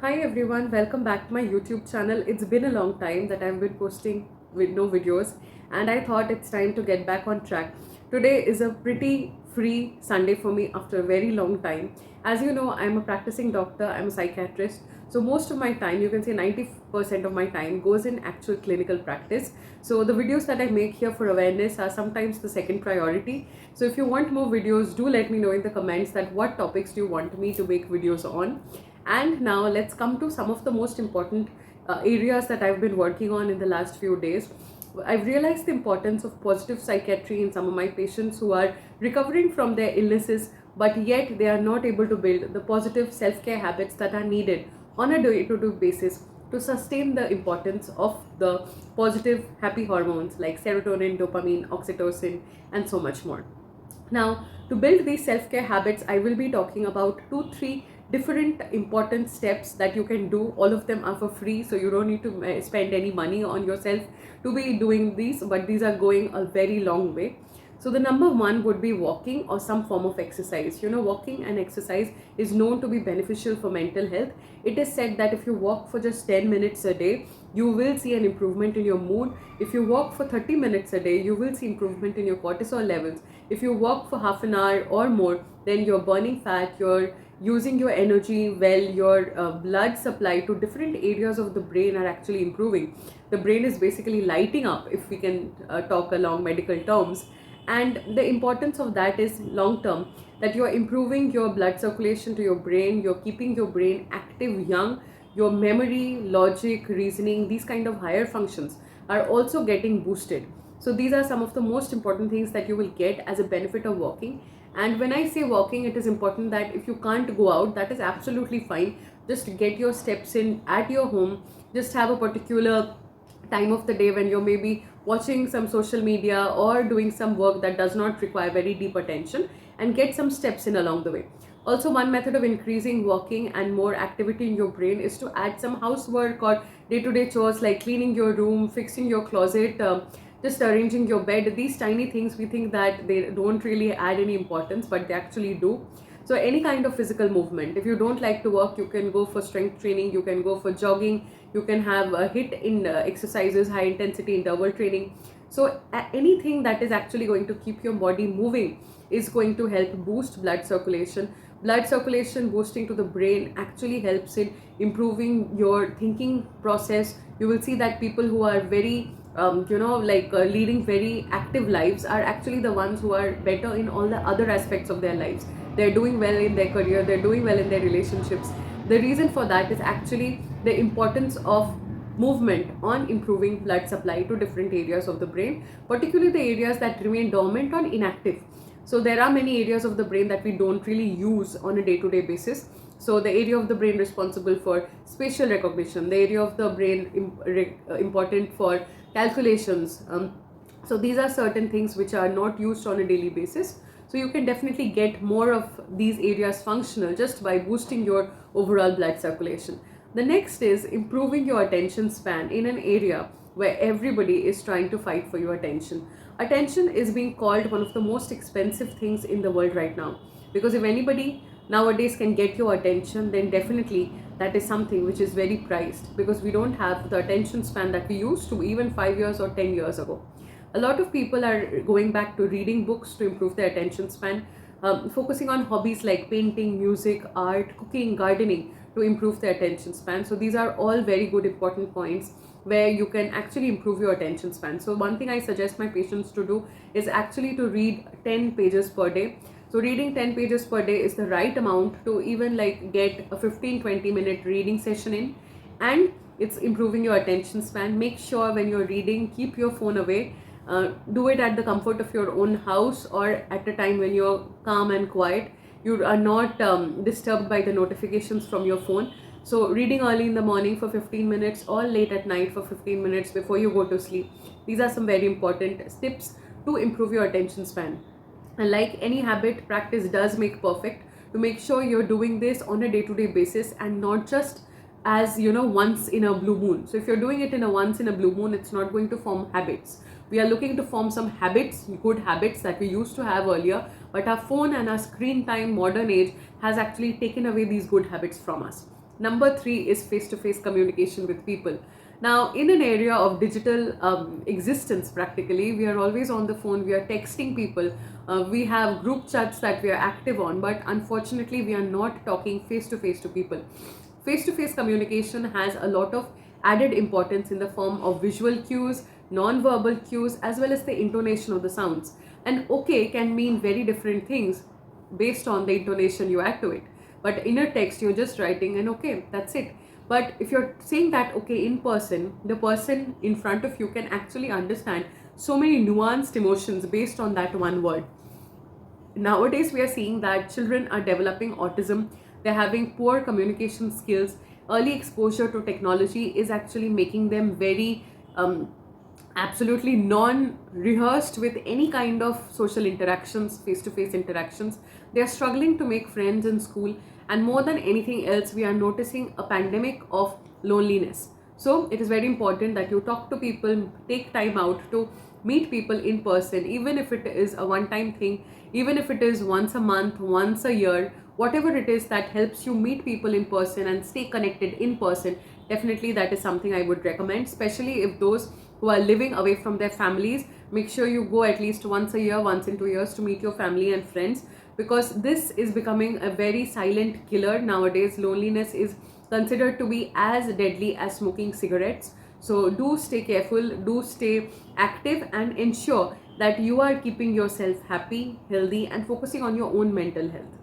Hi everyone, welcome back to my YouTube channel. It's been a long time that I've been posting with no videos and I thought it's time to get back on track. Today is a pretty free Sunday for me after a very long time. As you know, I'm a practicing doctor, I'm a psychiatrist. So most of my time, you can say 90% of my time goes in actual clinical practice. So the videos that I make here for awareness are sometimes the second priority. So if you want more videos, do let me know in the comments that what topics do you want me to make videos on. And now let's come to some of the most important areas that I've been working on in the last few days. I've realized the importance of positive psychiatry in some of my patients who are recovering from their illnesses, but yet they are not able to build the positive self care habits that are needed on a day to day basis to sustain the importance of the positive happy hormones like serotonin, dopamine, oxytocin, and so much more. Now, to build these self care habits, I will be talking about 3 different important steps that you can do. All of them are for free, so you don't need to spend any money on yourself to be doing these, but these are going a very long way. So, the number one would be walking or some form of exercise. You know, walking and exercise is known to be beneficial for mental health. It is said that if you walk for just 10 minutes a day, you will see an improvement in your mood. If you walk for 30 minutes a day, you will see improvement in your cortisol levels. If you walk for half an hour or more, then you're burning fat, you're using your energy well, your blood supply to different areas of the brain are actually improving. The brain is basically lighting up, if we can talk along medical terms. And the importance of that is long term, that you're improving your blood circulation to your brain, you're keeping your brain active, young, your memory, logic, reasoning, these kind of higher functions are also getting boosted. So these are some of the most important things that you will get as a benefit of walking. And when I say walking, it is important that if you can't go out, that is absolutely fine. Just get your steps in at your home. Just have a particular time of the day when you're maybe watching some social media or doing some work that does not require very deep attention, and get some steps in along the way. Also, one method of increasing walking and more activity in your brain is to add some housework or day-to-day chores like cleaning your room, fixing your closet, just arranging your bed. These tiny things, we think that they don't really add any importance, but they actually do. So any kind of physical movement, if you don't like to work, you can go for strength training, you can go for jogging, you can have a hit in exercises, high intensity interval training. So anything that is actually going to keep your body moving is going to help boost blood circulation. Blood circulation boosting to the brain actually helps in improving your thinking process. You will see that people who are very leading very active lives are actually the ones who are better in all the other aspects of their lives. They're doing well in their career, they're doing well in their relationships. The reason for that is actually the importance of movement on improving blood supply to different areas of the brain, particularly the areas that remain dormant or inactive. So there are many areas of the brain that we don't really use on a day-to-day basis. So the area of the brain responsible for spatial recognition, the area of the brain important for calculations. So these are certain things which are not used on a daily basis. So you can definitely get more of these areas functional just by boosting your overall blood circulation. The next is improving your attention span in an area where everybody is trying to fight for your attention. Attention is being called one of the most expensive things in the world right now, because if anybody nowadays can get your attention, then definitely that is something which is very priced, because we don't have the attention span that we used to even 5 years or 10 years ago. A lot of people are going back to reading books to improve their attention span, focusing on hobbies like painting, music, art, cooking, gardening to improve their attention span. So these are all very good important points where you can actually improve your attention span. So one thing I suggest my patients to do is actually to read 10 pages per day. So reading 10 pages per day is the right amount to even like get a 15-20 minute reading session in, and it's improving your attention span. Make sure when you're reading, keep your phone away. Do it at the comfort of your own house or at a time when you're calm and quiet. You are not disturbed by the notifications from your phone. So reading early in the morning for 15 minutes or late at night for 15 minutes before you go to sleep. These are some very important tips to improve your attention span. And like any habit, practice does make perfect. To make sure you're doing this on a day-to-day basis and not just as once in a blue moon. So if you're doing it in a once in a blue moon, it's not going to form habits. We are looking to form some habits, good habits that we used to have earlier, but our phone and our screen time modern age has actually taken away these good habits from us. Number three is face-to-face communication with people. Now, in an area of digital existence, practically, we are always on the phone, we are texting people, we have group chats that we are active on, but unfortunately, we are not talking face-to-face to people. Face-to-face communication has a lot of added importance in the form of visual cues, non-verbal cues, as well as the intonation of the sounds. And okay can mean very different things based on the intonation you add to it. But in a text, you're just writing an okay, that's it. But if you're saying that okay in person, the person in front of you can actually understand so many nuanced emotions based on that one word. Nowadays, we are seeing that children are developing autism, they're having poor communication skills. Early exposure to technology is actually making them very absolutely non-rehearsed with any kind of social interactions, face-to-face interactions. They are struggling to make friends in school, and more than anything else, we are noticing a pandemic of loneliness. So it is very important that you talk to people, take time out to meet people in person, even if it is a one-time thing, even if it is once a month, once a year, whatever it is that helps you meet people in person and stay connected in person. Definitely that is something I would recommend, especially if those who are living away from their families, make sure you go at least once a year, once in 2 years, to meet your family and friends, because this is becoming a very silent killer nowadays. Loneliness is considered to be as deadly as smoking cigarettes. So do stay careful, do stay active, and ensure that you are keeping yourself happy, healthy, and focusing on your own mental health.